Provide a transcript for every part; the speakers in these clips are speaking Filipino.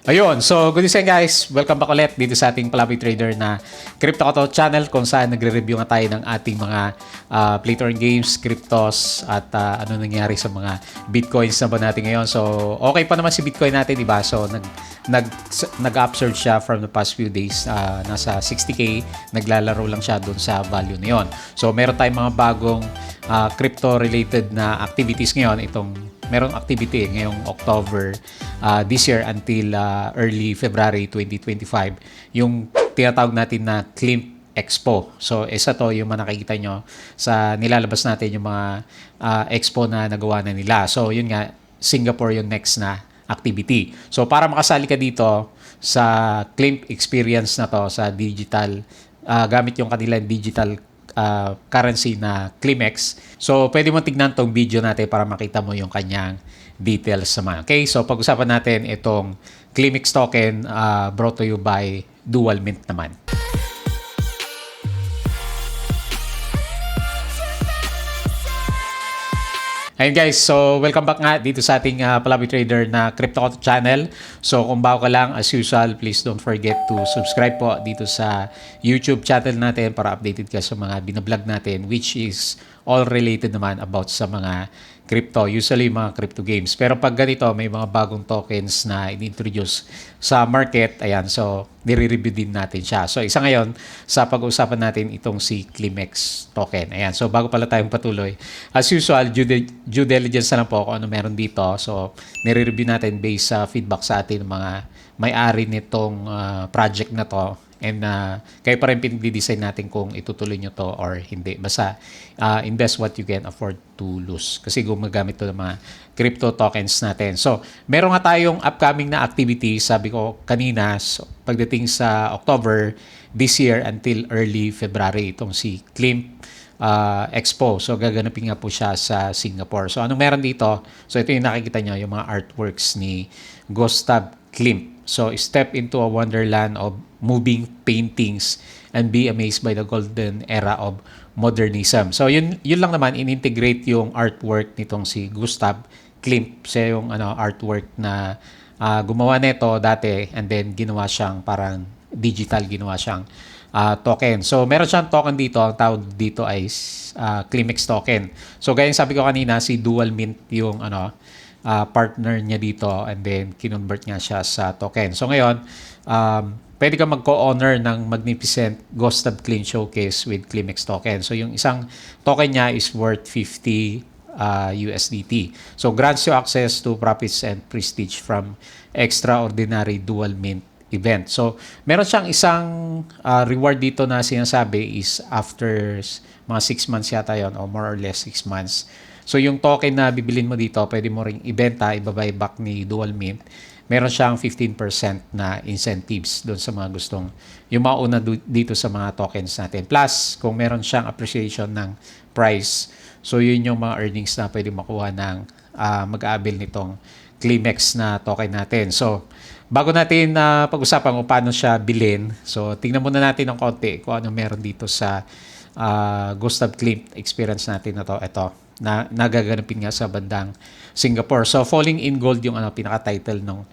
Ayun, so good evening guys. Welcome back ulit dito sa ating Palaboy Trader na Crypto Koto channel kung saan nagre-review nga tayo ng ating mga play to earn games, cryptos at ano nangyari sa mga bitcoins na ba natin ngayon. So okay pa naman si Bitcoin natin, diba? So nag-upsurge siya from the past few days, nasa 60k, naglalaro lang siya doon sa value na yon. So meron tayong mga bagong crypto related na activities ngayon. Merong activity ngayong October this year until early February 2025, yung tinatawag natin na Climb Expo. So isa to yung nakikita nyo sa nilalabas natin yung mga expo na nagawa na nila. So yun nga, Singapore yung next na activity. So para makasali ka dito sa Climb experience na to sa digital, gamit yung kanilang digital currency na Climex. So, pwede mo tignan tong video natin para makita mo yung kanyang details naman. Okay, so pag-usapan natin itong Climex token brought to you by Dual Mint naman. Ayun guys, so welcome back nga dito sa ating Palaboy Trader na Crypto Koto channel. So kung bago ka lang, as usual, please don't forget to subscribe po dito sa YouTube channel natin para updated ka sa mga binablog natin, which is all related naman about sa mga crypto, usually mga crypto games. Pero pag ganito, may mga bagong tokens na in-introduce sa market, ayan, so nire-review din natin siya. So isa ngayon sa pag-uusapan natin itong si Climex token. Ayan, so bago pala tayong patuloy, as usual, due diligence na lang po kung ano meron dito. So nire-review natin based sa feedback sa atin ng mga may-ari nitong project na to. And kayo pa rin pinag-design natin kung itutuloy nyo to or hindi. Basta invest what you can afford to lose. Kasi gumagamit to ng mga crypto tokens natin. So, meron nga tayong upcoming na activity, sabi ko kanina, so, pagdating sa October this year until early February, itong si Climb Expo. So, gaganapin nga po siya sa Singapore. So, anong meron dito? So, ito yung nakikita nyo, yung mga artworks ni Gustav Klimt. So, step into a wonderland of moving paintings and be amazed by the golden era of modernism. So, yun lang naman, in-integrate yung artwork nitong si Gustav Klimt. Siya yung artwork na gumawa nito dati and then ginawa siyang parang digital, ginawa siyang token. So, meron siyang token dito. Ang tawag dito ay Climex token. So, gaya sabi ko kanina, si Dual Mint yung partner niya dito and then kinonvert nga siya sa token. So ngayon, pwede ka mag-co-owner ng Magnificent Gustav Klimt Showcase with Climex token. So yung isang token niya is worth 50 USDT. So grants you access to profits and prestige from extraordinary Dual Mint event. So meron siyang isang reward dito na sinasabi is after mga 6 months yata yon or more or less 6 months. So, yung token na bibilin mo dito, pwede mo ring ibenta, ibabay back ni Dual Mint. Meron siyang 15% na incentives doon sa mga gustong yung mauna dito sa mga tokens natin. Plus, kung meron siyang appreciation ng price, so yun yung mga earnings na pwede makuha ng mag-aabil nitong Climex na token natin. So, bago natin pag-usapan kung paano siya bilhin, so tingnan muna natin ng konti kung ano meron dito sa Gustav Klimt experience natin na to. Ito na nagaganapin nga sa bandang Singapore. So, Falling in Gold yung pinaka-title nung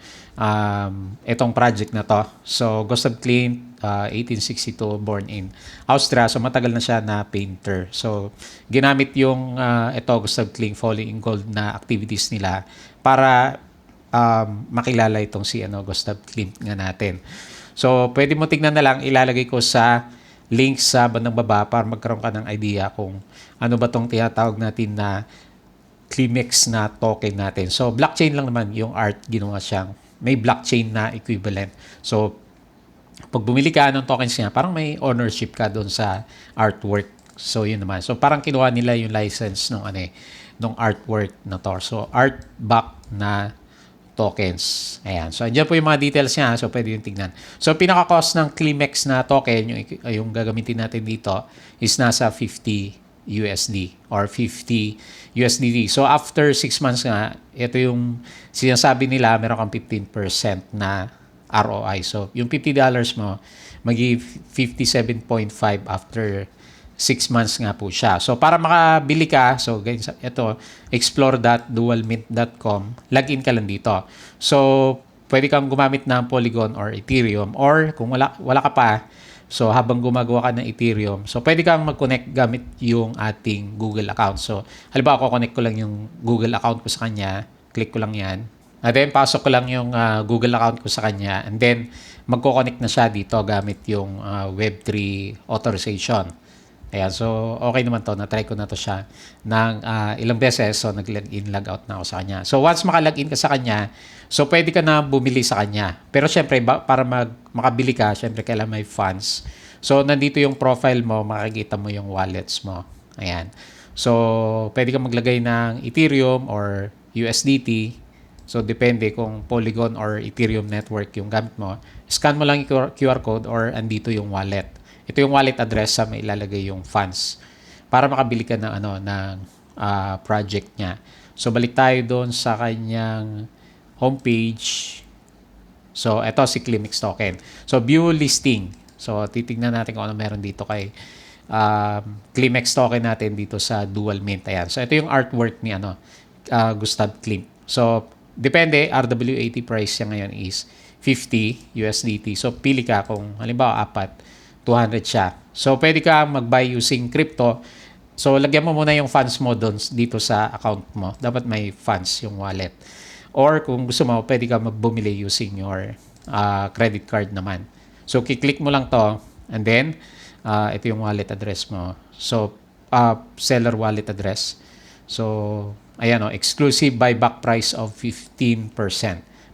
itong project na to. So, Gustav Klimt, 1862, born in Austria. So, matagal na siya na painter. So, ginamit yung ito, Gustav Klimt, Falling in Gold na activities nila para makilala itong si Gustav Klimt nga natin. So, pwede mo tignan na lang, ilalagay ko sa link sa bandang baba para magkaroon ka ng idea kung ano ba tong tinatawag natin na Climex na token natin. So, blockchain lang naman yung art, ginawa siyang may blockchain na equivalent. So, pag bumili ka ng tokens niya, parang may ownership ka doon sa artwork. So, yun naman. So, parang kinuha nila yung license nung artwork na to. So, art back na tokens. Ayan. So, andyan po yung mga details niya. So, pwede yung tignan. So, pinaka-cost ng Climex na token, yung gagamitin natin dito, is nasa 50 USD or 50 USDT. So, after 6 months nga, ito yung sinasabi nila, meron kang 15% na ROI. So, yung $50 mo, magi 57.5 after 6 months nga po siya. So, para makabili ka, so, ito, explore.dualmint.com, login ka lang dito. So, pwede kang gumamit ng Polygon or Ethereum, or kung wala ka pa, so habang gumagawa ka ng Ethereum, so pwede kang mag-connect gamit yung ating Google account. So halimbawa ako connect ko lang yung Google account ko sa kanya, click ko lang yan, and then pasok ko lang yung Google account ko sa kanya, and then magko-connect na siya dito gamit yung Web3 authorization. Ayan, so okay naman to, na-try ko na to siya ng ilang beses, so nag-login, log out na ako sa kanya. So once maka-login ka sa kanya, so pwede ka na bumili sa kanya. Pero syempre, para makabili ka, syempre kailangan may funds. So nandito yung profile mo, makikita mo yung wallets mo. Ayan. So pwede ka maglagay ng Ethereum or USDT. So depende kung Polygon or Ethereum network yung gamit mo. Scan mo lang yung QR code or andito yung wallet. Ito yung wallet address sa may ilalagay yung funds para makabili ka ng project niya. So balik tayo doon sa kanyang homepage. So ito si Climix token. So view listing. So titingnan natin kung ano meron dito kay Climix token natin dito sa dual mint. Ayan. So ito yung artwork ni Gustav Klimt. So depende, RW80 price niya ngayon is 50 USDT. So pili ka kung halimbawa 200 siya. So, pwede ka mag-buy using crypto. So, lagyan mo muna yung funds mo doon dito sa account mo. Dapat may funds yung wallet. Or kung gusto mo, pwede ka magbumili using your credit card naman. So, kiklik mo lang to and then, ito yung wallet address mo. So, seller wallet address. So, ayan exclusive buyback price of 15%.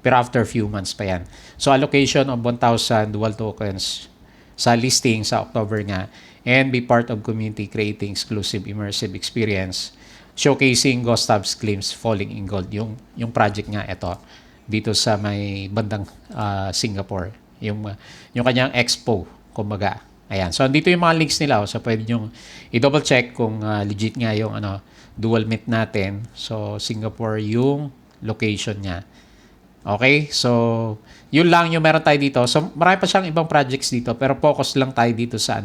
Pero after few months pa yan. So, allocation of 1,000 dual tokens sa listing sa October nga, and be part of community creating exclusive immersive experience showcasing Gustav's Klimt's Falling in Gold, yung project nga ito dito sa may bandang Singapore, yung kanyang expo kumbaga. Ayan, so dito yung mga links nila, so pwede nyo i-double check kung legit nga yung dual mint natin. So Singapore yung location niya. Okay, so yun lang yung meron tayo dito. So marami pa siyang ibang projects dito, pero focus lang tayo dito sa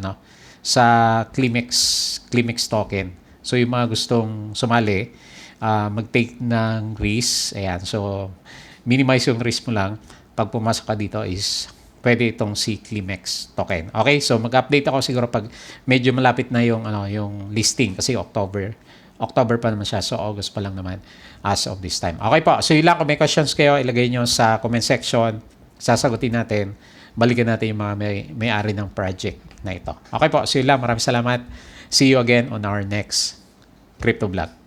sa Climix token. So yung mga gustong sumali, mag-take ng risk, ayan. So minimize yung risk mo lang. Pag pumasok ka dito is pwede itong si Climix token. Okay, so mag-update ako siguro pag medyo malapit na yung yung listing kasi October pa naman siya. So, August pa lang naman as of this time. Okay po. So, yun lang. Kung may questions kayo, ilagay nyo sa comment section. Sasagutin natin. Balikan natin yung mga may-ari ng project na ito. Okay po. So, yun lang. Maraming salamat. See you again on our next crypto vlog.